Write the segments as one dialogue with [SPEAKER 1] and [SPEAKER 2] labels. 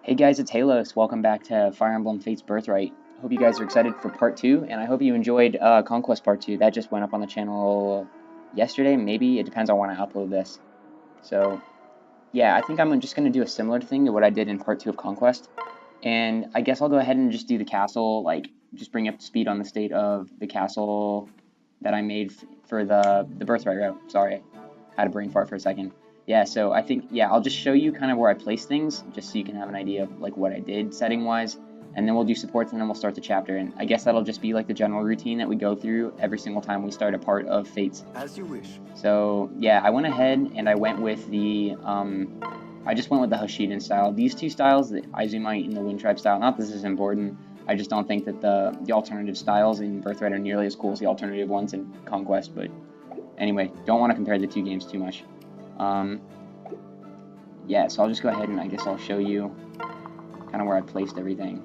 [SPEAKER 1] Hey guys, it's Halos. Welcome back to Fire Emblem Fates Birthright. Hope you guys are excited for part 2, and I hope you enjoyed Conquest part 2. That just went up on the channel yesterday, maybe. It depends on when I upload this. So, yeah, I think I'm just going to do a similar thing to what I did in part 2 of Conquest. And I guess I'll go ahead and just do the castle, just bring up to speed on the state of the castle that I made for the Birthright route. Sorry, I had a brain fart for a second. Yeah, so I think, I'll just show you kind of where I place things, just so you can have an idea of, what I did setting-wise, and then we'll do supports, and then we'll start the chapter, and I guess that'll just be, the general routine that we go through every single time we start a part of Fates.
[SPEAKER 2] As you wish.
[SPEAKER 1] So, yeah, I went ahead, and I went with the, I just went with the Hashiden style. These two styles, the Izumite and the Wind Tribe style, not that this is important, I just don't think that the alternative styles in Birthright are nearly as cool as the alternative ones in Conquest, but anyway, don't want to compare the two games too much. Yeah, so I'll just go ahead and I guess I'll show you kind of where I placed everything.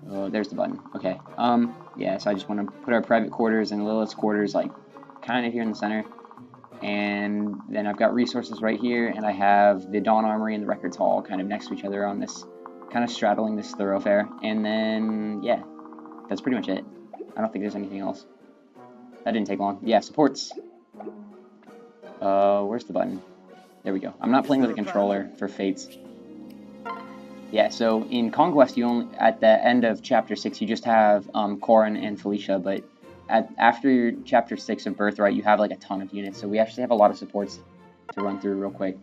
[SPEAKER 1] Oh, there's the button. Okay. Yeah, so I just want to put our private quarters and Lilith's quarters, kind of here in the center. And then I've got resources right here, and I have the Dawn Armory and the Records Hall kind of next to each other on this, kind of straddling this thoroughfare. And then, yeah, that's pretty much it. I don't think there's anything else. That didn't take long. Yeah, supports. Where's the button? There we go. I'm not playing with a controller for Fates. Yeah, so in Conquest, you only at the end of Chapter 6, you just have Corrin and Felicia, but after Chapter 6 of Birthright, you have a ton of units, so we actually have a lot of supports to run through real quick.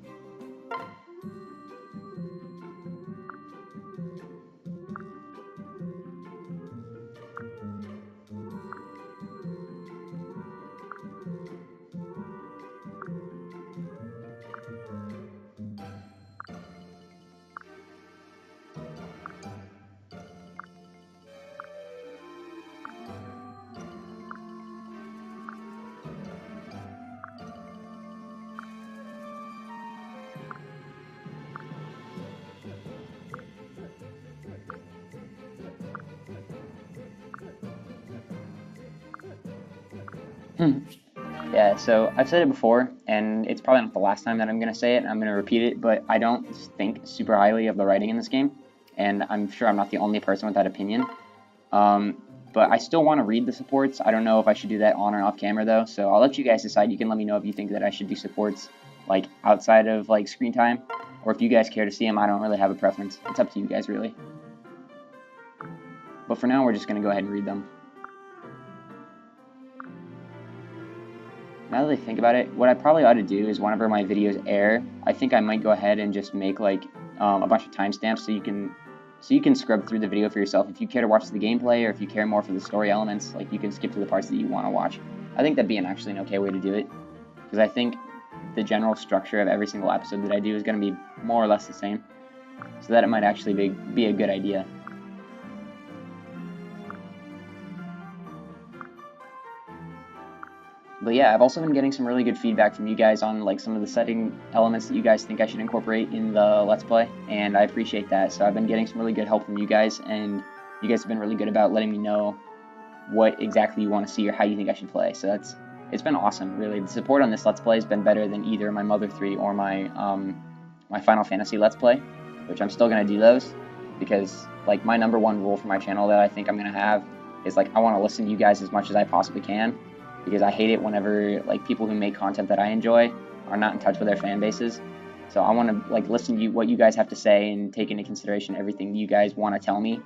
[SPEAKER 1] Yeah, so I've said it before, and it's probably not the last time that I'm going to say it, and I'm going to repeat it, but I don't think super highly of the writing in this game, and I'm sure I'm not the only person with that opinion. But I still want to read the supports. I don't know if I should do that on or off camera, though, so I'll let you guys decide. You can let me know if you think that I should do supports, outside of, screen time, or if you guys care to see them. I don't really have a preference. It's up to you guys, really. But for now, we're just going to go ahead and read them. Now that I think about it, what I probably ought to do is whenever my videos air, I think I might go ahead and just make a bunch of timestamps so you can scrub through the video for yourself. If you care to watch the gameplay, or if you care more for the story elements, you can skip to the parts that you want to watch. I think that'd be actually an okay way to do it, because I think the general structure of every single episode that I do is going to be more or less the same, so that it might actually be a good idea. But yeah, I've also been getting some really good feedback from you guys on some of the setting elements that you guys think I should incorporate in the Let's Play, and I appreciate that. So I've been getting some really good help from you guys, and you guys have been really good about letting me know what exactly you want to see or how you think I should play. So it's been awesome, really. The support on this Let's Play has been better than either my Mother 3 or my my Final Fantasy Let's Play, which I'm still going to do those, because my number one rule for my channel that I think I'm going to have is I want to listen to you guys as much as I possibly can, because I hate it whenever people who make content that I enjoy are not in touch with their fan bases. So I want to listen to what you guys have to say and take into consideration everything you guys want to tell me.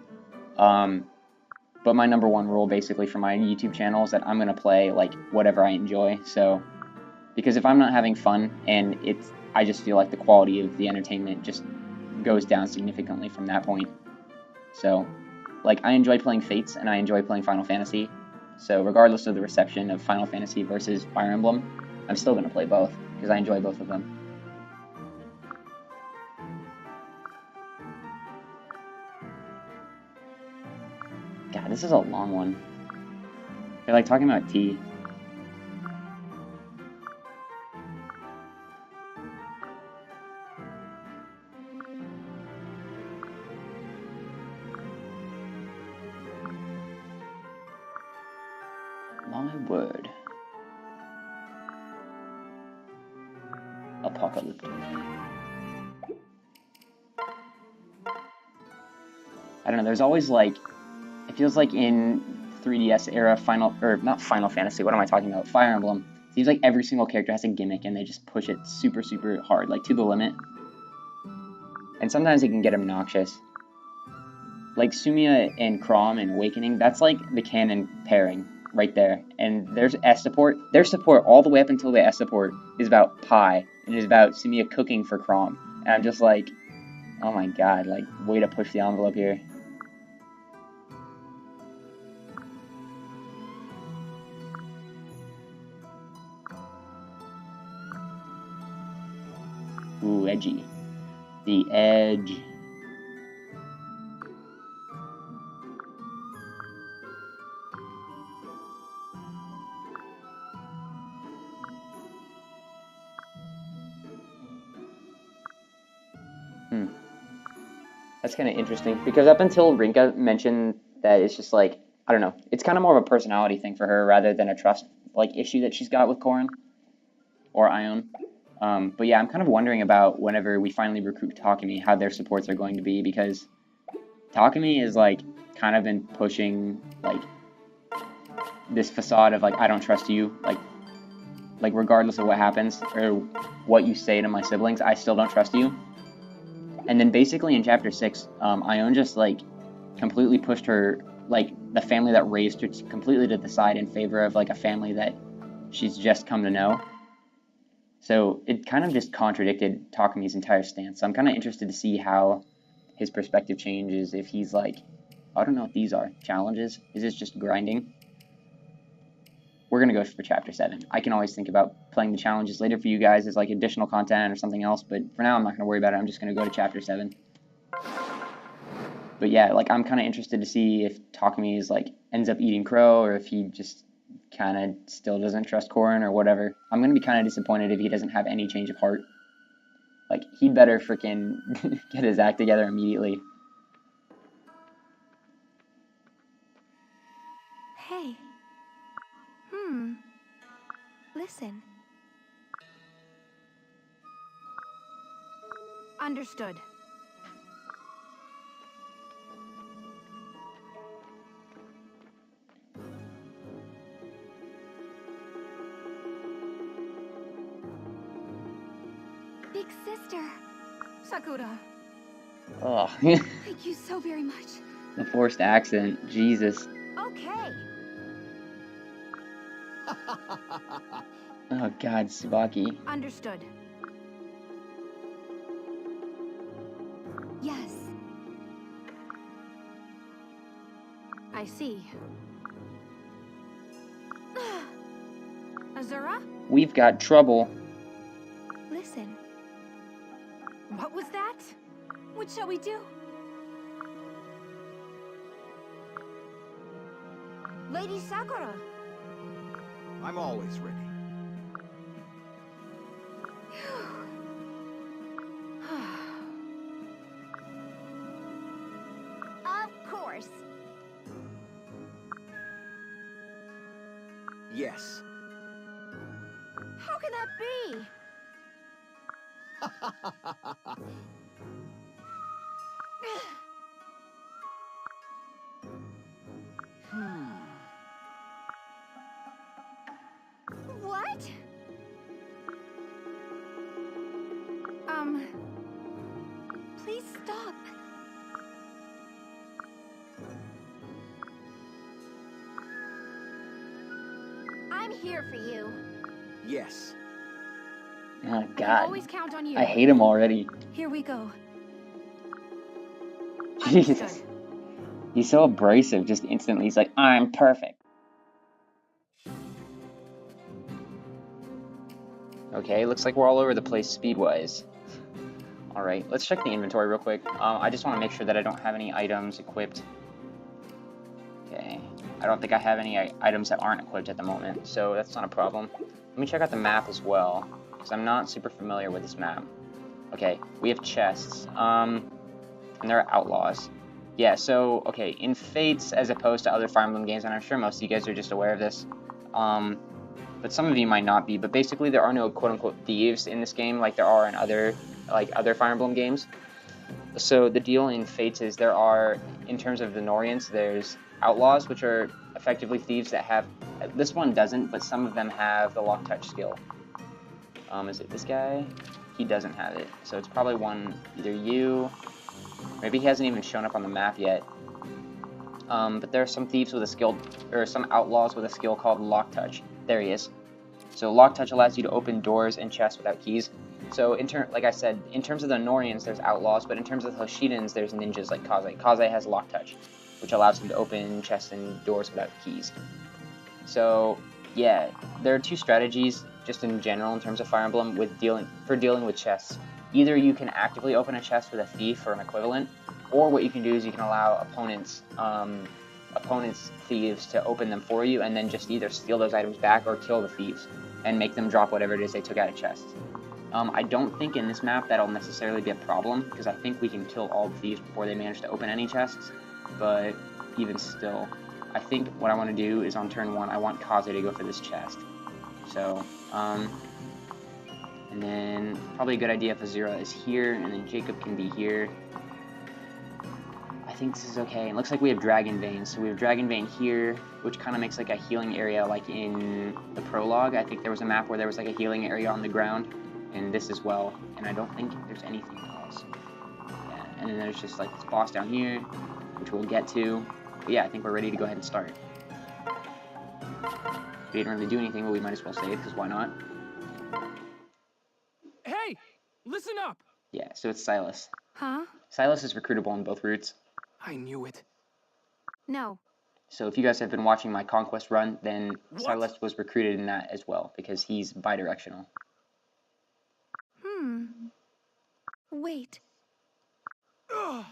[SPEAKER 1] But my number one rule basically for my YouTube channel is that I'm going to play whatever I enjoy. So because if I'm not having fun, and I just feel the quality of the entertainment just goes down significantly from that point. So I enjoy playing Fates and I enjoy playing Final Fantasy. So regardless of the reception of Final Fantasy versus Fire Emblem, I'm still going to play both, because I enjoy both of them. God, this is a long one. They're talking about tea. My word. Apocalyptic. I don't know, there's always, like, it feels like in 3DS era not Final Fantasy, what am I talking about? Fire Emblem. It seems like every single character has a gimmick and they just push it super, super hard, like to the limit. And sometimes it can get obnoxious. Like Sumia and Chrom in Awakening, that's like the canon pairing right there. And there's S support. Their support all the way up until the S support is about pie, and is about Sumia cooking for Chrom. And I'm just like, oh my god, like, way to push the envelope here. Ooh, edgy. The edge. That's kind of interesting, because up until Rinka mentioned that it's just like, I don't know, it's kind of more of a personality thing for her rather than a trust like issue that she's got with Corrin or Ione. But yeah, I'm kind of wondering about whenever we finally recruit Takumi, how their supports are going to be, because Takumi is like kind of been pushing like this facade of like, I don't trust you, like regardless of what happens or what you say to my siblings, I still don't trust you. And then basically in Chapter 6, Ione just, like, completely pushed her, like, the family that raised her completely to the side in favor of, like, a family that she's just come to know. So it kind of just contradicted Takumi's entire stance. So I'm kind of interested to see how his perspective changes, if he's, like, I don't know what these are. Challenges? Is this just grinding? We're going to go for Chapter 7. I can always think about playing the challenges later for you guys as like additional content or something else, but for now I'm not going to worry about it. I'm just going to go to Chapter 7. But yeah, like, I'm kind of interested to see if Takumi is like ends up eating crow, or if he just kind of still doesn't trust Corrin or whatever. I'm going to be kind of disappointed if he doesn't have any change of heart. Like, he'd better freaking get his act together immediately.
[SPEAKER 2] Hey. Listen. Understood. Big sister. Sakura.
[SPEAKER 1] Oh,
[SPEAKER 2] Thank you so very much.
[SPEAKER 1] the forced accent. Jesus.
[SPEAKER 2] Okay.
[SPEAKER 1] Oh god, Tsubaki.
[SPEAKER 2] Understood. Yes. I see. Azura?
[SPEAKER 1] We've got trouble.
[SPEAKER 2] Listen. What was that? What shall we do? Lady Sakura.
[SPEAKER 3] I'm always ready.
[SPEAKER 2] Of course.
[SPEAKER 3] Yes.
[SPEAKER 2] How can that be? What? Please stop. I'm here for you.
[SPEAKER 3] Yes.
[SPEAKER 1] Oh
[SPEAKER 2] I can
[SPEAKER 1] god.
[SPEAKER 2] always count on you.
[SPEAKER 1] I hate him already.
[SPEAKER 2] Here we go.
[SPEAKER 1] Jesus.
[SPEAKER 2] Understood.
[SPEAKER 1] He's so abrasive, just instantly. He's like, I'm perfect. Okay, looks like we're all over the place speed-wise. Alright, let's check the inventory real quick. I just want to make sure that I don't have any items equipped. Okay, I don't think I have any items that aren't equipped at the moment, so that's not a problem. Let me check out the map as well, because I'm not super familiar with this map. Okay, we have chests, and there are outlaws. Yeah, so, okay, in Fates, as opposed to other Fire Emblem games, and I'm sure most of you guys are just aware of this, but some of you might not be, but basically there are no quote-unquote thieves in this game like there are in other Fire Emblem games. So the deal in Fates is there are, in terms of the Norians, there's outlaws, which are effectively thieves that have, this one doesn't, but some of them have the lock touch skill. Is it this guy? He doesn't have it, so it's probably one, either you, maybe he hasn't even shown up on the map yet. But there are some thieves with a skill, or some outlaws with a skill called lock touch. There he is. So lock touch allows you to open doors and chests without keys. So like I said, in terms of the Norians, there's outlaws, but in terms of the Hoshidans, there's ninjas like Kaze. Kaze has lock touch, which allows him to open chests and doors without keys. So yeah, there are two strategies just in general in terms of Fire Emblem with dealing with chests. Either you can actively open a chest with a thief or an equivalent, or what you can do is you can allow opponents' thieves to open them for you, and then just either steal those items back or kill the thieves and make them drop whatever it is they took out of chests. I don't think in this map that'll necessarily be a problem, because I think we can kill all the thieves before they manage to open any chests, but even still, I think what I want to do is on turn 1, I want Kaze to go for this chest. So, and then probably a good idea if Azura is here, and then Jakob can be here. I think this is okay. It looks like we have Dragon Vein, so we have Dragon Vein here, which kind of makes like a healing area like in the prologue. I think there was a map where there was like a healing area on the ground, and this as well, and I don't think there's anything else. Yeah, and then there's just like this boss down here, which we'll get to. But yeah, I think we're ready to go ahead and start. We didn't really do anything, but we might as well save, because why not?
[SPEAKER 4] Hey! Listen up!
[SPEAKER 1] Yeah, so it's Silas.
[SPEAKER 2] Huh?
[SPEAKER 1] Silas is recruitable on both routes.
[SPEAKER 4] I knew it.
[SPEAKER 2] No.
[SPEAKER 1] So if you guys have been watching my Conquest run, then
[SPEAKER 4] What?
[SPEAKER 1] Silas was recruited in that as well, because he's bidirectional.
[SPEAKER 2] Wait.
[SPEAKER 4] Ugh.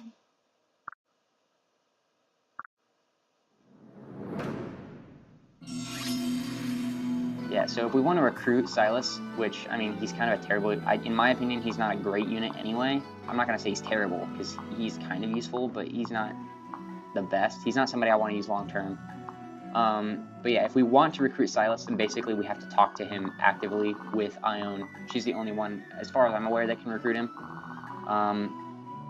[SPEAKER 1] Yeah, so if we want to recruit Silas, which, I mean, he's kind of a terrible, in my opinion, he's not a great unit anyway. I'm not going to say he's terrible, because he's kind of useful, but he's not the best. He's not somebody I want to use long term. But yeah, if we want to recruit Silas, then basically we have to talk to him actively with Ione. She's the only one, as far as I'm aware, that can recruit him.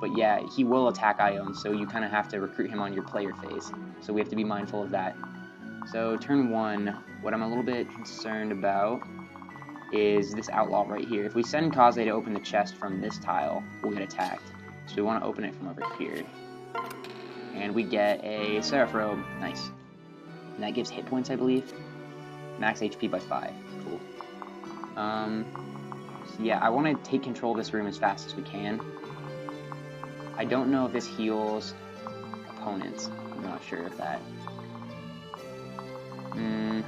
[SPEAKER 1] But yeah, he will attack Ione, so you kind of have to recruit him on your player phase. So we have to be mindful of that. So turn 1, what I'm a little bit concerned about is this outlaw right here. If we send Kaze to open the chest from this tile, we'll get attacked. So we want to open it from over here. And we get a Seraph Robe. Nice. And that gives hit points, I believe. Max HP by 5. Cool. So yeah, I want to take control of this room as fast as we can. I don't know if this heals opponents. I'm not sure if that... Okay.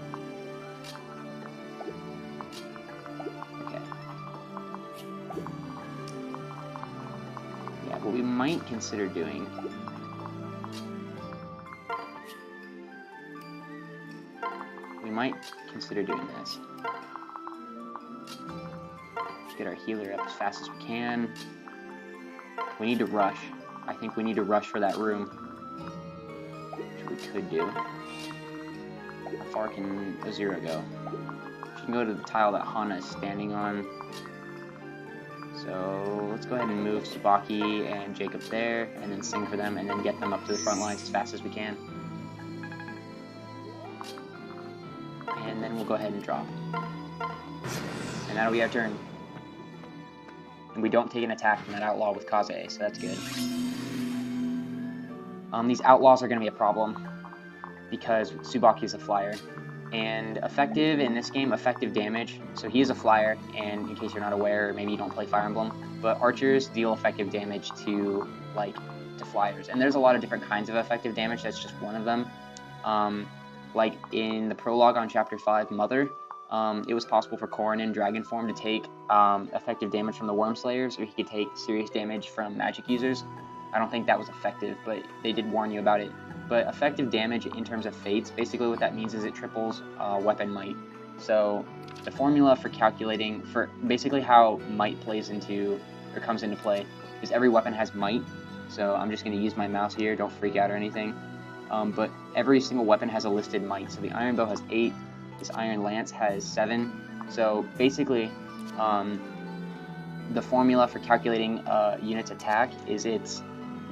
[SPEAKER 1] Yeah, what we might consider doing... this. Get our healer up as fast as we can. We need to rush. I think we need to rush for that room, which we could do. How far can Azura go? She can go to the tile that Hana is standing on. So let's go ahead and move Tsubaki and Jakob there, and then sing for them, and then get them up to the front lines as fast as we can. And then we'll go ahead and drop. And that'll be our turn. And we don't take an attack from that outlaw with Kaze, so that's good. These outlaws are going to be a problem, because Tsubaki is a flyer. And effective, in this game, effective damage, so he is a flyer, and in case you're not aware, or maybe you don't play Fire Emblem, but archers deal effective damage to flyers. And there's a lot of different kinds of effective damage, that's just one of them. Like in the prologue on Chapter 5, Mother, it was possible for Corrin in Dragon form to take effective damage from the Worm Slayers, or he could take serious damage from magic users. I don't think that was effective, but they did warn you about it. But effective damage in terms of fates, basically what that means is it triples weapon might. So the formula for calculating, for basically how might plays into, or comes into play, is every weapon has might. So I'm just going to use my mouse here, don't freak out or anything. But every single weapon has a listed might. So the Iron Bow has 8, this Iron Lance has 7. So basically, the formula for calculating a unit's attack is it's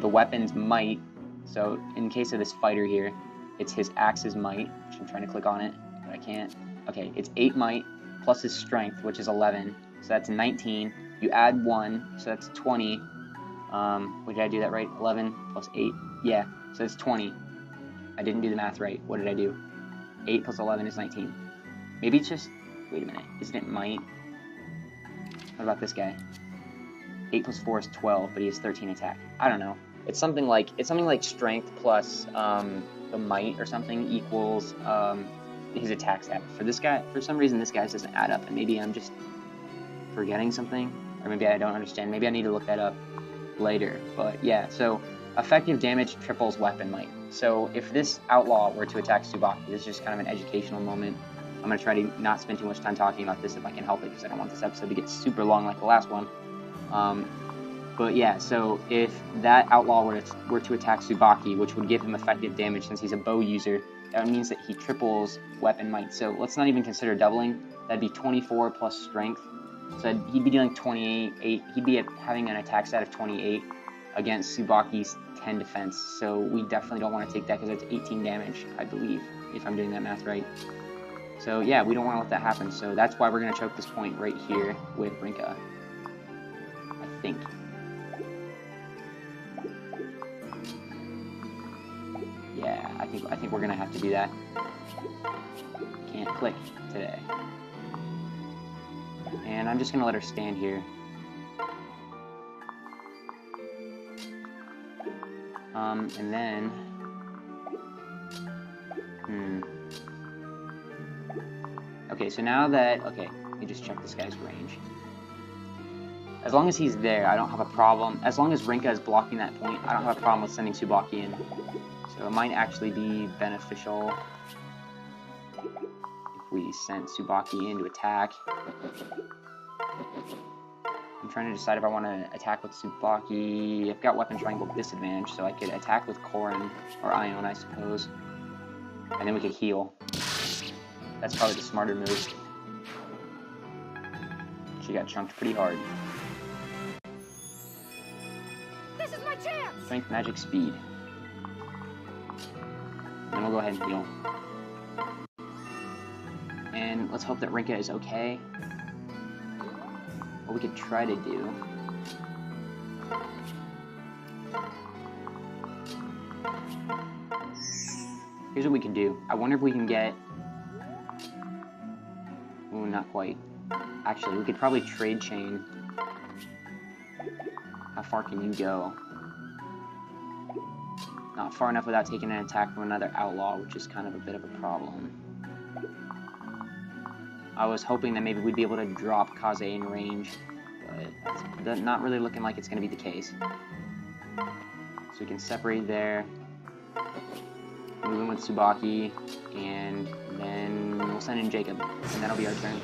[SPEAKER 1] the weapon's might. So in case of this fighter here, it's his axe's might, which I'm trying to click on it, but I can't. Okay, it's 8 might plus his strength, which is 11, so that's 19. You add 1, so that's 20. Did I do that right? 11 plus 8. Yeah, so it's 20. I didn't do the math right. What did I do? 8 plus 11 is 19. Maybe it's just... Wait a minute. Isn't it might? What about this guy? 8 plus 4 is 12, but he has 13 attack. I don't know. It's something like strength plus the might or something equals his attack stat. For this guy, for some reason, this guy's doesn't add up, and maybe I'm just forgetting something, or maybe I don't understand. Maybe I need to look that up later. But yeah, so effective damage triples weapon might. So if this outlaw were to attack Tsubaki, this is just kind of an educational moment. I'm going to try to not spend too much time talking about this if I can help it, because I don't want this episode to get super long like the last one. But yeah, so if that outlaw were to attack Tsubaki, which would give him effective damage since he's a bow user, that means that he triples weapon might. So let's not even consider doubling. That'd be 24 plus strength. So he'd be dealing 28. He'd be having an attack stat of 28 against Tsubaki's 10 defense. So we definitely don't want to take that because that's 18 damage, I believe, if I'm doing that math right. So yeah, we don't want to let that happen. So that's why we're going to choke this point right here with Rinka, I think. Yeah, I think we're gonna have to do that. Can't click today. And I'm just gonna let her stand here. And then okay, so now that let me just check this guy's range. As long as he's there, I don't have a problem. As long as Rinka is blocking that point, I don't have a problem with sending Tsubaki in. So it might actually be beneficial if we sent Tsubaki in to attack. I'm trying to decide if I want to attack with Tsubaki. I've got weapon triangle disadvantage, so I could attack with Korin or Ion, I suppose. And then we could heal. That's probably the smarter move. She got chunked pretty hard.
[SPEAKER 2] This is my chance!
[SPEAKER 1] Strength, magic, speed. And we'll go ahead and heal. And let's hope that Rinka is okay. What we could try to do... Here's what we can do. I wonder if we can get... Ooh, not quite. Actually, we could probably trade chain. How far can you go? Not far enough without taking an attack from another outlaw, which is kind of a bit of a problem. I was hoping that maybe we'd be able to drop Kaze in range, but that's not really looking like it's going to be the case. So we can separate there, move in with Tsubaki, and then we'll send in Jakob, and that'll be our turn.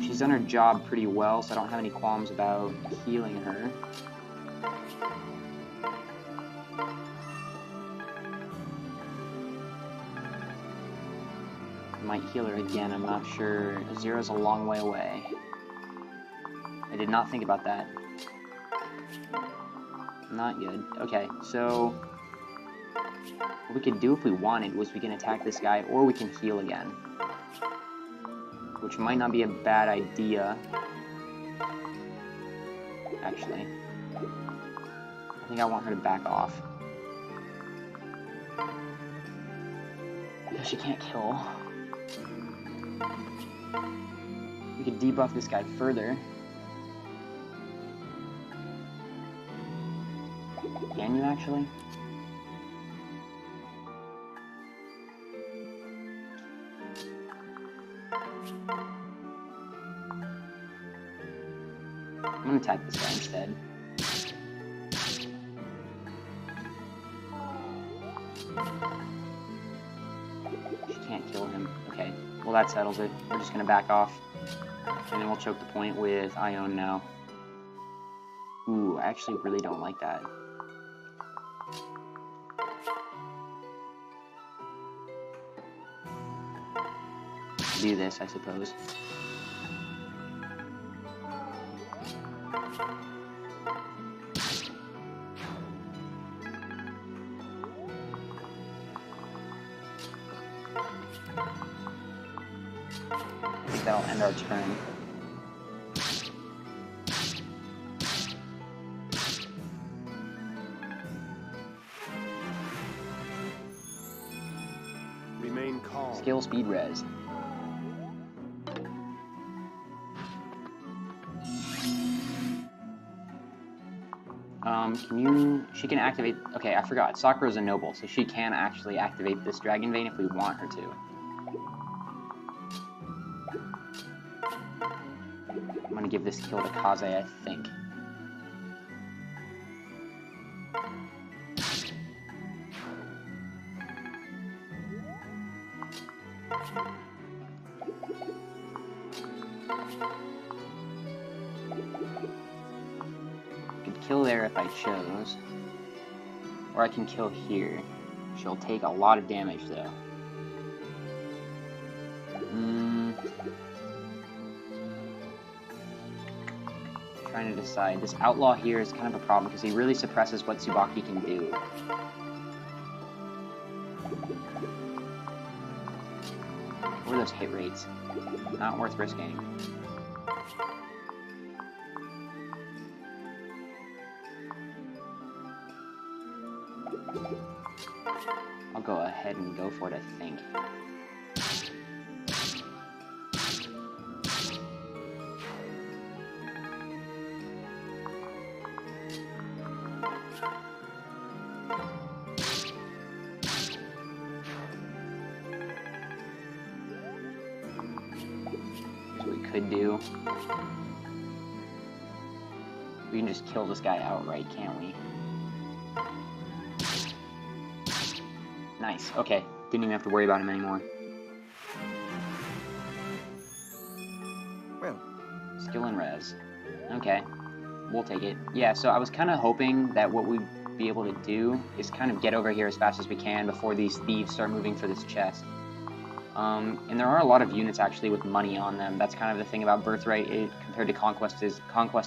[SPEAKER 1] She's done her job pretty well, so I don't have any qualms about healing her. I might heal her again, I'm not sure. Zero's a long way away. I did not think about that. Not good. Okay, so what we could do if we wanted was we can attack this guy, or we can heal again. Which might not be a bad idea. Actually. I think I want her to back off. Because she can't kill. We could debuff this guy further. Can you actually? I'm gonna attack this guy instead. She can't kill him. Okay, well that settles it. We're just gonna back off. And then we'll choke the point with Ion now. Ooh, I actually really don't like that. Do this, I suppose. I think that'll end our turn.
[SPEAKER 4] Remain calm.
[SPEAKER 1] Skill speed res. She can activate, okay, I forgot, Sakura's a noble, so she can actually activate this Dragon Vein if we want her to. I'm gonna give this kill to Kaze, I think. Kill there if I chose, or I can kill here. She'll take a lot of damage though. Trying to decide. This outlaw here is kind of a problem because he really suppresses what Tsubaki can do. What are those hit rates? Not worth risking. I'll go ahead and go for it, I think. Here's what we could do. We can just kill this guy outright, can't we? Nice, okay. Didn't even have to worry about him anymore.
[SPEAKER 3] Well,
[SPEAKER 1] skill and res. Okay, we'll take it. Yeah, so I was kind of hoping that what we'd be able to do is kind of get over here as fast as we can before these thieves start moving for this chest. And there are a lot of units actually with money on them. That's kind of the thing about Birthright compared to Conquest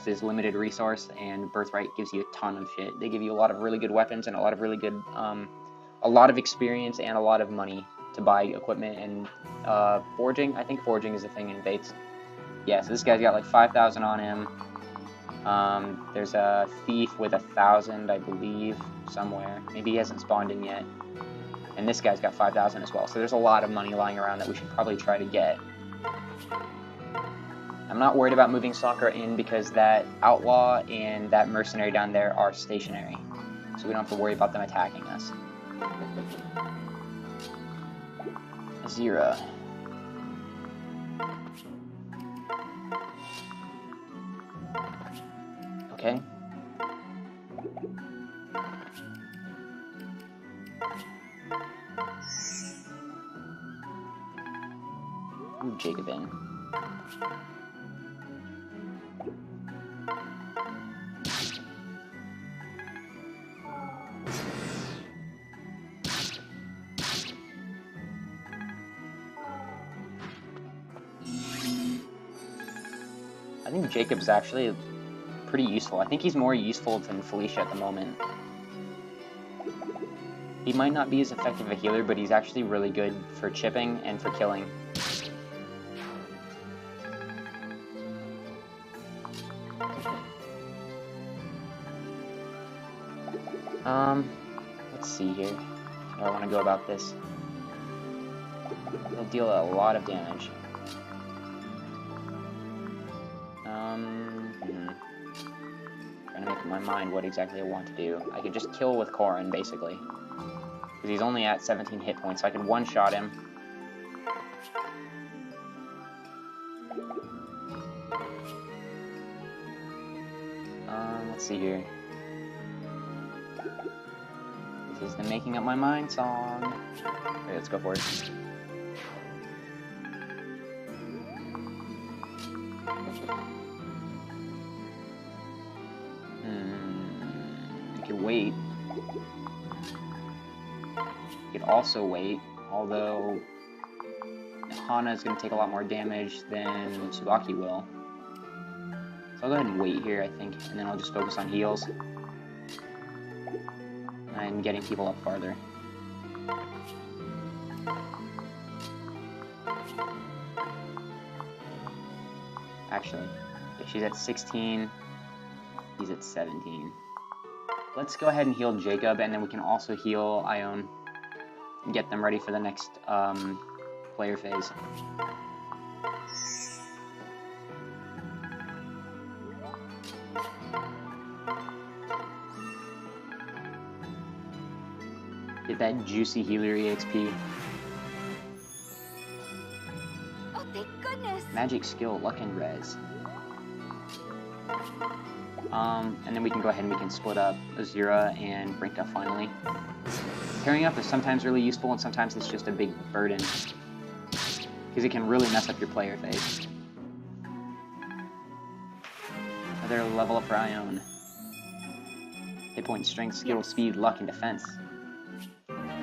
[SPEAKER 1] is limited resource, and Birthright gives you a ton of shit. They give you a lot of really good weapons and a lot of really good, a lot of experience and a lot of money to buy equipment and forging. I think forging is a thing in Bates. Yeah, so this guy's got like 5,000 on him. There's a thief with 1,000, I believe, somewhere. Maybe he hasn't spawned in yet. And this guy's got 5,000 as well. So there's a lot of money lying around that we should probably try to get. I'm not worried about moving Sakura in because that outlaw and that mercenary down there are stationary. So we don't have to worry about them attacking us. Azira. Okay. Ooh, Jakob in. I think Jakob's actually pretty useful. I think he's more useful than Felicia at the moment. He might not be as effective a healer, but he's actually really good for chipping and for killing. Let's see here. How do I want to go about this? It'll deal a lot of damage. Trying to make up my mind what exactly I want to do. I could just kill with Corrin, basically. Because he's only at 17 hit points, so I can one-shot him. Let's see here. This is the making up my mind song. Okay, let's go for it. I can wait. You could also wait, although Hana is going to take a lot more damage than Tsubaki will. So I'll go ahead and wait here, I think, and then I'll just focus on heals. And getting people up farther. Actually, if she's at 16, he's at 17. Let's go ahead and heal Jacob, and then we can also heal Ione and get them ready for the next player phase. Get that juicy healer EXP.
[SPEAKER 2] Oh, thank goodness.
[SPEAKER 1] Magic skill, luck and res. And then we can go ahead and we can split up Azura and Brinka finally. Pairing up is sometimes really useful and sometimes it's just a big burden. Because it can really mess up your player phase. Another level up for Ione. Hit point, strength, skill, speed, luck, and defense.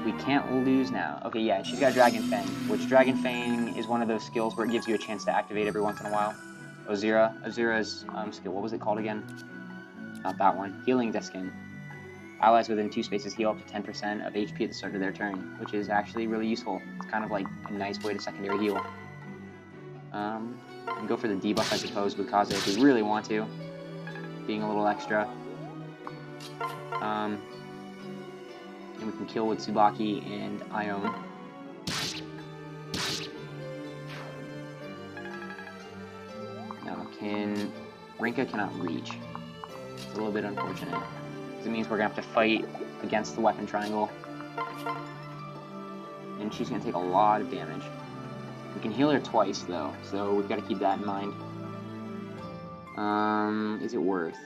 [SPEAKER 1] We can't lose now. Okay, yeah, she's got Dragon Fang, which Dragon Fang is one of those skills where it gives you a chance to activate every once in a while. Azura's skill, what was it called again? Not that one. Healing Diskin. Allies within 2 spaces heal up to 10% of HP at the start of their turn, which is actually really useful. It's kind of like a nice way to secondary heal. You can go for the debuff, I suppose, with Kaze if you really want to. Being a little extra. And we can kill with Tsubaki and Ione. Now, Rinka cannot reach. It's a little bit unfortunate. Because it means we're going to have to fight against the weapon triangle. And she's going to take a lot of damage. We can heal her twice, though, so we've got to keep that in mind. Is it worth?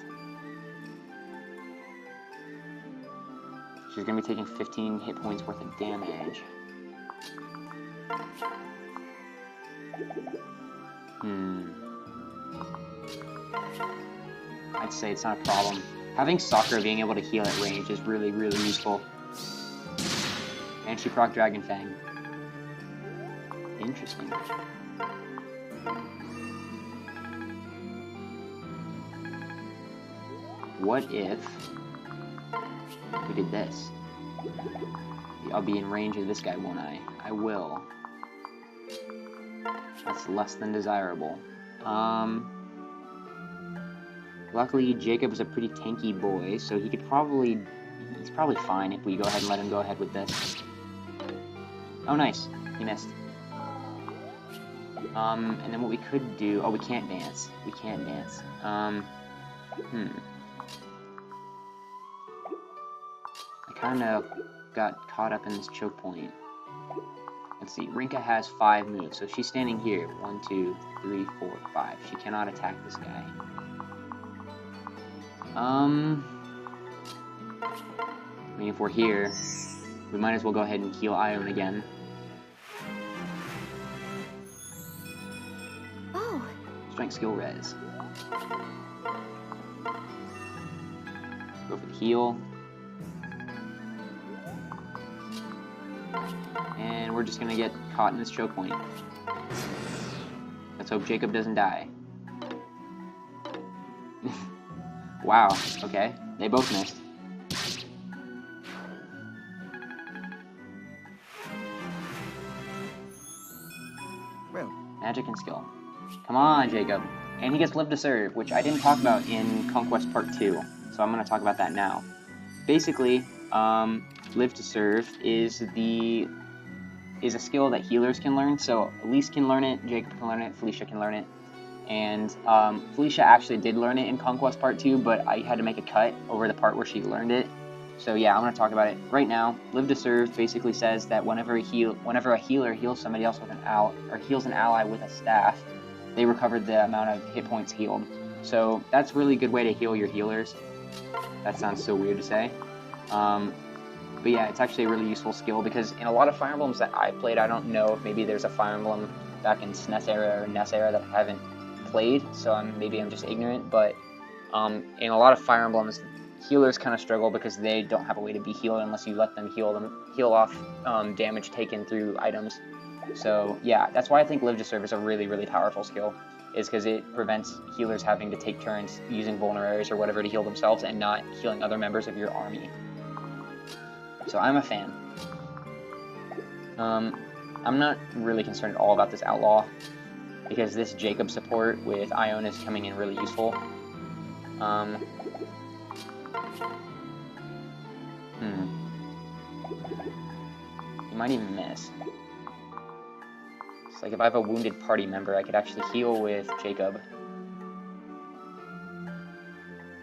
[SPEAKER 1] She's going to be taking 15 hit points worth of damage. I'd say it's not a problem. Having Sakura being able to heal at range is really, really useful. And she proc Dragon Fang. Interesting. What if we did this? I'll be in range of this guy, won't I? I will. That's less than desirable. Luckily, Jacob is a pretty tanky boy, so he's probably fine if we go ahead and let him go ahead with this. Oh, nice. He missed. And then what we could do... Oh, we can't dance. We can't dance. I kind of got caught up in this choke point. Let's see. Rinka has 5 moves, so she's standing here. 1, 2, 3, 4, 5. She cannot attack this guy. I mean, if we're here, we might as well go ahead and heal Ione again.
[SPEAKER 2] Oh.
[SPEAKER 1] Strength, skill, res. Go for the heal. And we're just gonna get caught in this choke point. Let's hope Jacob doesn't die. Wow, okay. They both missed.
[SPEAKER 3] Well,
[SPEAKER 1] Magic and skill. Come on, Jacob. And he gets Live to Serve, which I didn't talk about in Conquest Part 2, so I'm going to talk about that now. Basically, Live to Serve is a skill that healers can learn, so Elise can learn it, Jacob can learn it, Felicia can learn it. And Felicia actually did learn it in Conquest Part 2, but I had to make a cut over the part where she learned it. So yeah, I'm going to talk about it right now. Live to Serve basically says that whenever a healer heals somebody else with an ally, or heals an ally with a staff, they recover the amount of hit points healed. So that's a really good way to heal your healers. That sounds so weird to say. But yeah, it's actually a really useful skill because in a lot of Fire Emblems that I played, I don't know if maybe there's a Fire Emblem back in SNES era or NES era that I haven't played, so maybe I'm just ignorant, but in a lot of Fire Emblems, healers kind of struggle because they don't have a way to be healed unless you let them heal off damage taken through items. So yeah, that's why I think Live to Serve is a really, really powerful skill, is because it prevents healers having to take turns using vulneraries or whatever to heal themselves and not healing other members of your army. So I'm a fan. I'm not really concerned at all about this Outlaw, because this Jakob support with Ione is coming in really useful. He might even miss. It's like if I have a wounded party member, I could actually heal with Jakob.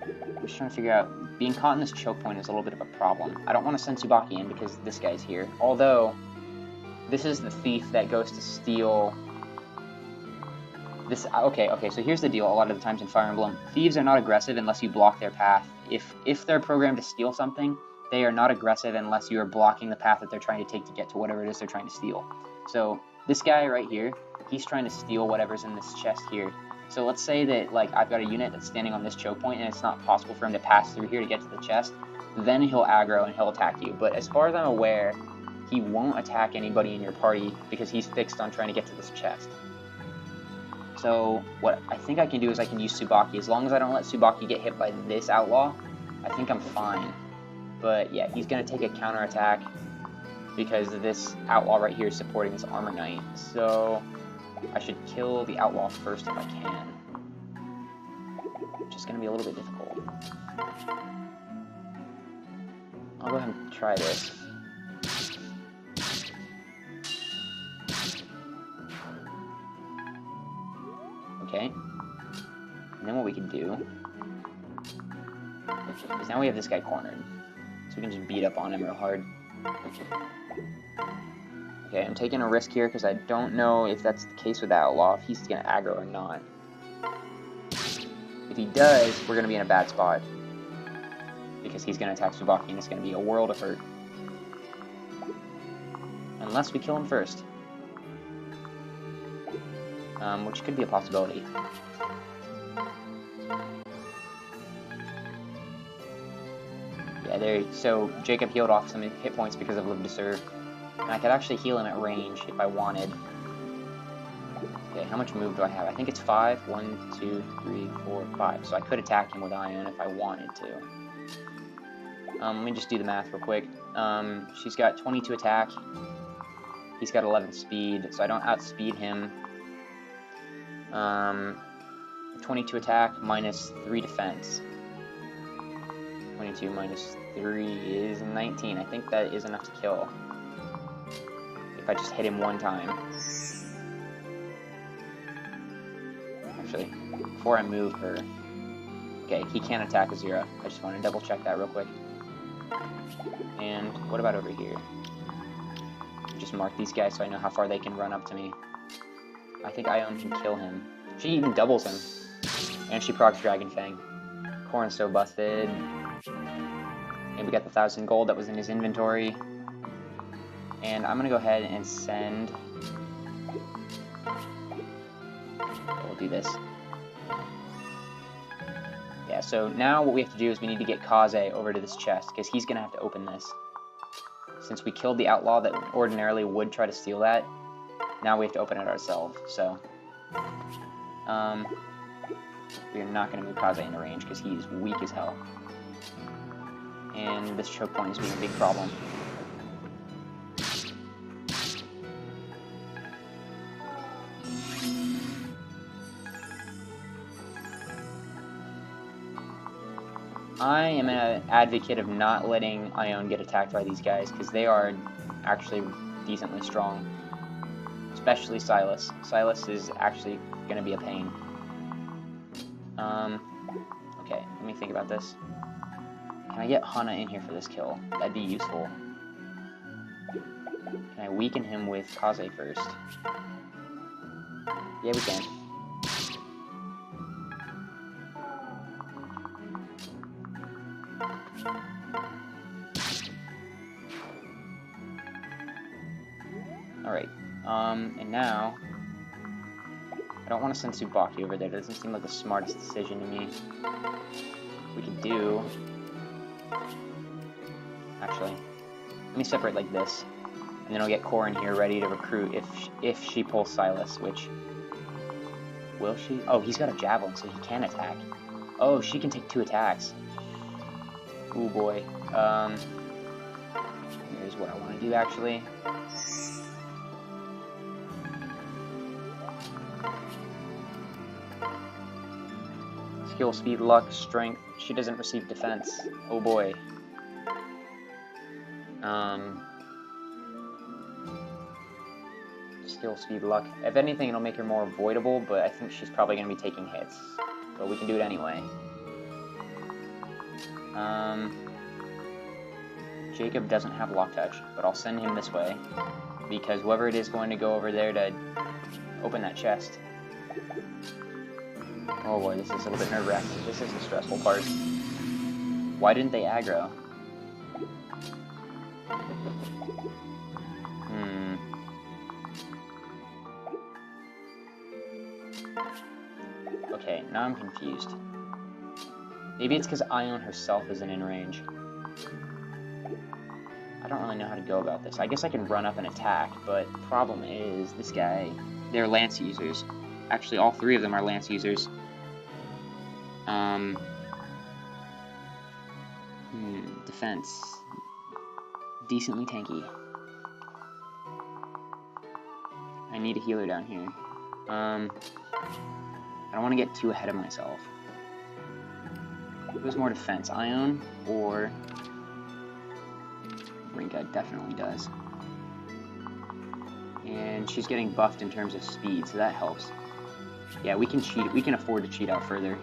[SPEAKER 1] I'm just trying to figure out, being caught in this choke point is a little bit of a problem. I don't want to send Tsubaki in because this guy's here. Although, this is the thief that goes to steal this. Okay, so here's the deal. A lot of the times in Fire Emblem, thieves are not aggressive unless you block their path. If they're programmed to steal something, they are not aggressive unless you are blocking the path that they're trying to take to get to whatever it is they're trying to steal. So this guy right here, he's trying to steal whatever's in this chest here. So let's say that like I've got a unit that's standing on this choke point and it's not possible for him to pass through here to get to the chest, then he'll aggro and he'll attack you. But as far as I'm aware, he won't attack anybody in your party because he's fixed on trying to get to this chest. So what I think I can do is I can use Tsubaki. As long as I don't let Tsubaki get hit by this Outlaw, I think I'm fine. But yeah, he's going to take a counterattack because this Outlaw right here is supporting this Armor Knight. So I should kill the Outlaw first if I can, which is going to be a little bit difficult. I'll go ahead and try this. Okay, and then what we can do is now we have this guy cornered, so we can just beat up on him real hard. Okay, I'm taking a risk here because I don't know if that's the case with that Outlaw, if he's going to aggro or not. If he does, we're going to be in a bad spot, because he's going to attack Tsubaki and it's going to be a world of hurt. Unless we kill him first. Which could be a possibility. Yeah, so Jakob healed off some hit points because of Live to Serve. And I could actually heal him at range if I wanted. Okay, how much move do I have? I think it's 5. 1, 2, 3, 4, 5. So I could attack him with Ione if I wanted to. Let me just do the math real quick. She's got 22 attack. He's got 11 speed, so I don't outspeed him. 22 attack minus 3 defense. 22 minus 3 is 19. I think that is enough to kill. If I just hit him one time. Actually, before I move her. Okay, he can't attack Azura. I just want to double check that real quick. And what about over here? Just mark these guys so I know how far they can run up to me. I think Ione can kill him. She even doubles him. And she procs Dragon Fang. Corn's so busted. And we got the 1,000 gold that was in his inventory. And I'm gonna go ahead and send... We'll do this. Yeah, so now what we have to do is we need to get Kaze over to this chest, because he's gonna have to open this. Since we killed the Outlaw that ordinarily would try to steal that, now we have to open it ourselves, so... we are not going to move Kaze into range because he's weak as hell. And this choke point is being a big problem. I am an advocate of not letting Ione get attacked by these guys because they are actually decently strong. Especially Silas. Silas is actually going to be a pain. Okay, let me think about this. Can I get Hana in here for this kill? That'd be useful. Can I weaken him with Kaze first? Yeah, we can. Alright, and now... I don't want to send Tsubaki over there. That doesn't seem like the smartest decision to me. We could do Actually, let me separate like this. And then I'll get Core in here ready to recruit if she pulls Silas, which... Will she? Oh, he's got a javelin, so he can attack. Oh, she can take 2 attacks. Ooh, boy. Here's what I want to do, actually. Skill, speed, luck, strength. She doesn't receive defense. Oh, boy. Skill, speed, luck. If anything, it'll make her more avoidable, but I think she's probably going to be taking hits. But we can do it anyway. Jacob doesn't have lock touch, but I'll send him this way, because whoever it is going to go over there to open that chest. Oh boy, this is a little bit nerve-wracking. This is the stressful part. Why didn't they aggro? Okay, now I'm confused. Maybe it's because Ione herself isn't in range. I don't really know how to go about this. I guess I can run up and attack, but the problem is this guy... They're lance users. Actually, all 3 of them are lance users. Defense. Decently tanky. I need a healer down here. I don't want to get too ahead of myself. Who has more defense, Ione or Rinka? Definitely does. And she's getting buffed in terms of speed, so that helps. Yeah, we can cheat. We can afford to cheat out further.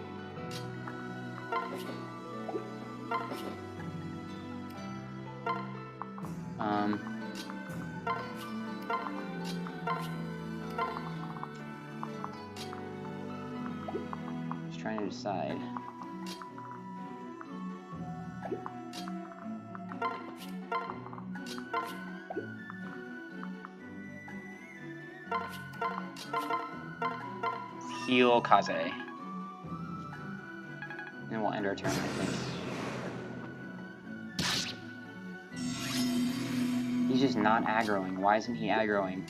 [SPEAKER 1] Just trying to decide. Heal Kaze. And we'll end our turn, I think. He's just not aggroing. Why isn't he aggroing?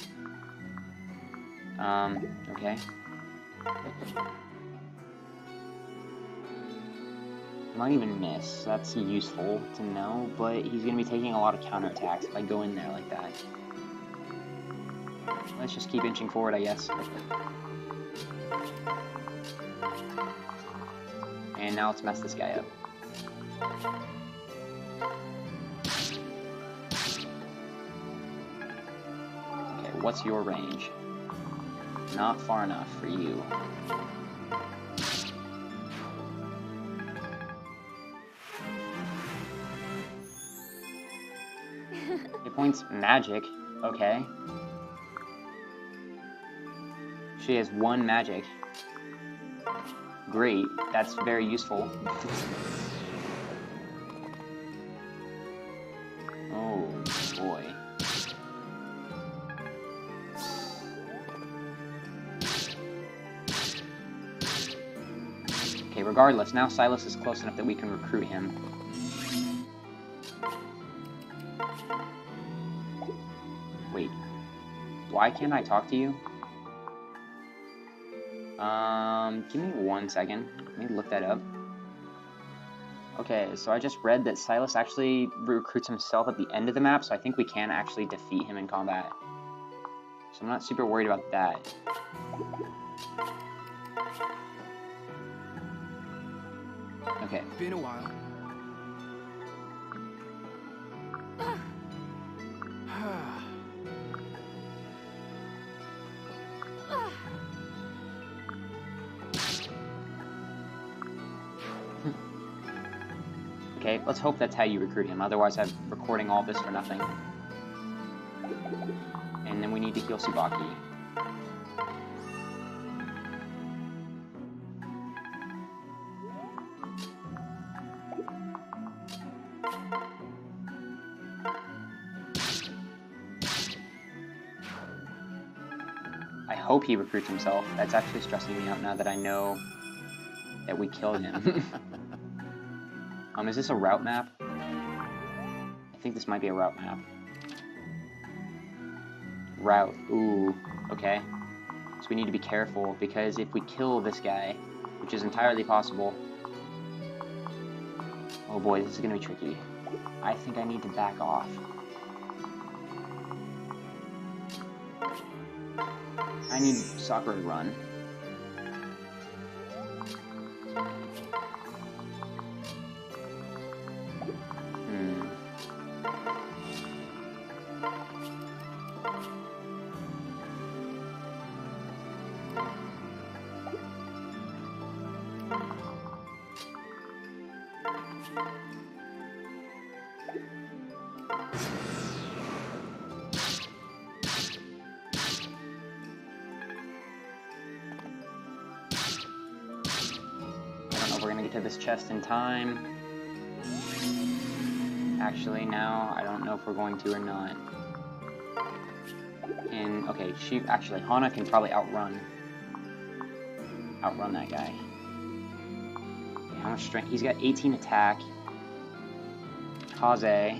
[SPEAKER 1] Okay. Might even miss. That's useful to know, but he's going to be taking a lot of counterattacks if I go in there like that. Let's just keep inching forward, I guess. And now let's mess this guy up. Okay, what's your range? Not far enough for you. Hit points, magic. Okay. She has 1 magic. Great, that's very useful. Oh boy. Okay, regardless, now Silas is close enough that we can recruit him. Wait, why can't I talk to you? Give me 1 second. Let me look that up. Okay, so I just read that Silas actually recruits himself at the end of the map, so I think we can actually defeat him in combat. So I'm not super worried about that. Okay.
[SPEAKER 4] Been a while.
[SPEAKER 1] Okay, let's hope that's how you recruit him, otherwise I'm recording all this for nothing. And then we need to heal Tsubaki. I hope he recruits himself. That's actually stressing me out now that I know that we killed him. Is this a route map? I think this might be a route map. Route. Ooh. Okay. So we need to be careful, because if we kill this guy, which is entirely possible... Oh boy, this is going to be tricky. I think I need to back off. I need Sakura to run. We're gonna get to this chest in time. Actually, now I don't know if we're going to or not. And okay, Hana can probably outrun that guy. Yeah, how much strength? He's got 18 attack. Kaze.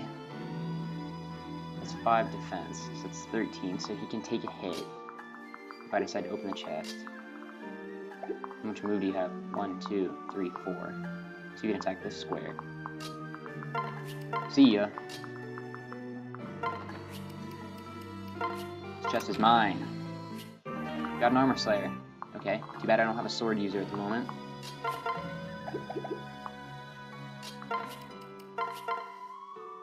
[SPEAKER 1] That's 5 defense, so it's 13. So he can take a hit if I decide to open the chest. How much move do you have? 1, 2, 3, 4. So you can attack this square. See ya. This chest is mine. Got an armor slayer. Okay. Too bad I don't have a sword user at the moment.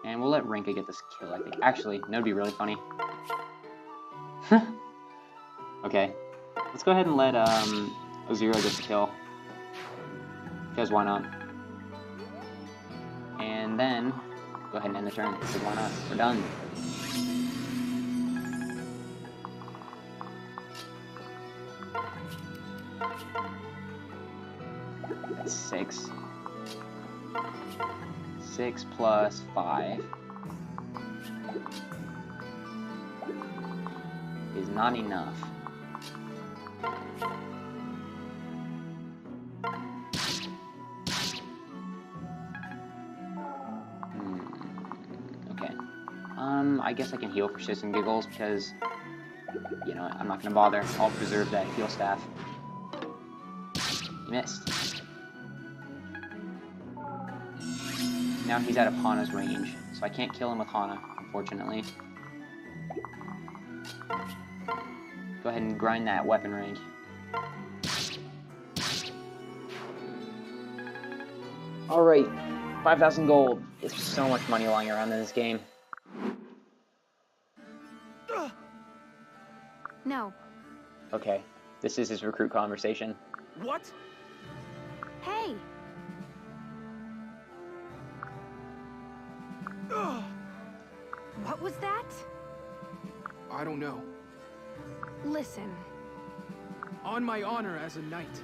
[SPEAKER 1] And we'll let Rinka get this kill, I think. Actually, that would be really funny. Okay. Let's go ahead and let, Ozero gets the kill. Because why not? And then, go ahead and end the turn. Because why not? We're done. That's 6. 6 plus 5 is not enough. I guess I can heal for shits and giggles because, you know, I'm not going to bother. I'll preserve that heal staff. He missed. Now he's out of Hana's range, so I can't kill him with Hana, unfortunately. Go ahead and grind that weapon rank. Alright, 5,000 gold. There's so much money lying around in this game.
[SPEAKER 2] No.
[SPEAKER 1] Okay, this is his recruit conversation.
[SPEAKER 4] What?
[SPEAKER 2] Hey! What was that?
[SPEAKER 4] I don't know.
[SPEAKER 2] Listen.
[SPEAKER 4] On my honor as a knight.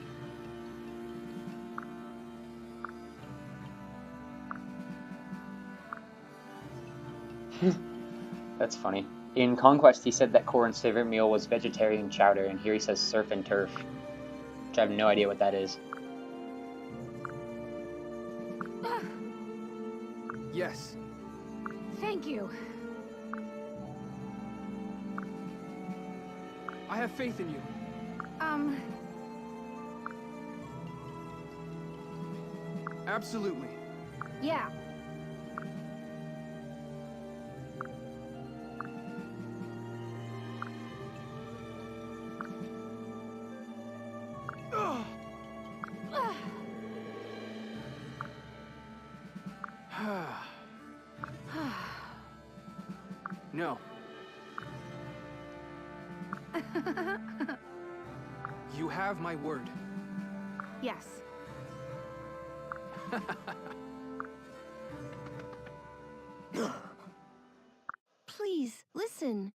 [SPEAKER 1] That's funny. In Conquest, he said that Corrin's favorite meal was vegetarian chowder, and here he says surf and turf. Which I have no idea what that is.
[SPEAKER 4] Yes.
[SPEAKER 2] Thank you.
[SPEAKER 4] I have faith in you. Absolutely.
[SPEAKER 2] Yeah.
[SPEAKER 4] No. You have my word.
[SPEAKER 2] Yes. Please, listen.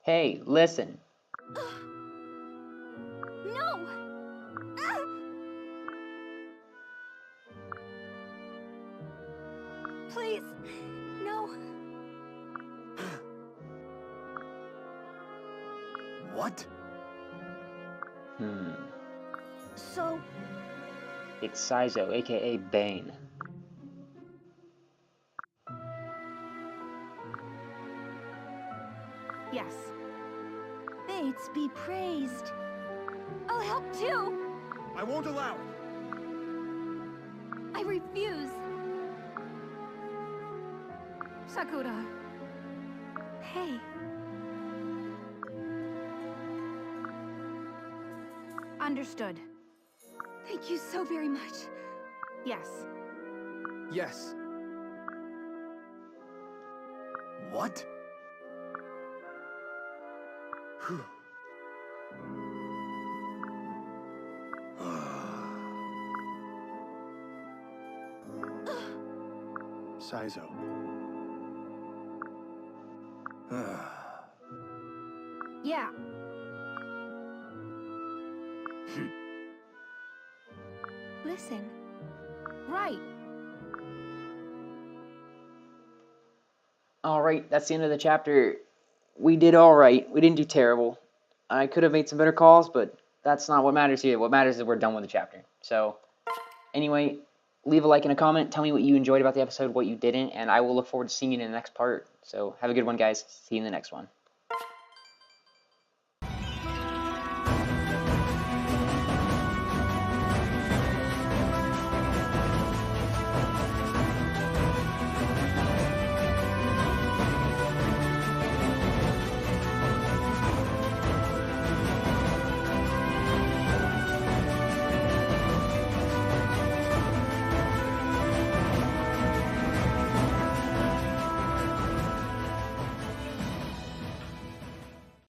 [SPEAKER 1] Hey, listen.
[SPEAKER 2] No! Please, no.
[SPEAKER 3] What?
[SPEAKER 2] So,
[SPEAKER 1] It's Saizo, aka Bane.
[SPEAKER 2] Yes. Fates be praised. I'll help too.
[SPEAKER 3] I won't allow it.
[SPEAKER 2] I refuse. Sakura. Hey. Understood. Thank you so very much. Yes.
[SPEAKER 4] Yes.
[SPEAKER 3] What? Whew. Saizo.
[SPEAKER 2] Yeah. Listen. Right.
[SPEAKER 1] Alright, that's the end of the chapter. We did alright. We didn't do terrible. I could have made some better calls, but that's not what matters here. What matters is we're done with the chapter. So, anyway, leave a like and a comment. Tell me what you enjoyed about the episode, what you didn't, and I will look forward to seeing you in the next part. So, have a good one, guys. See you in the next one.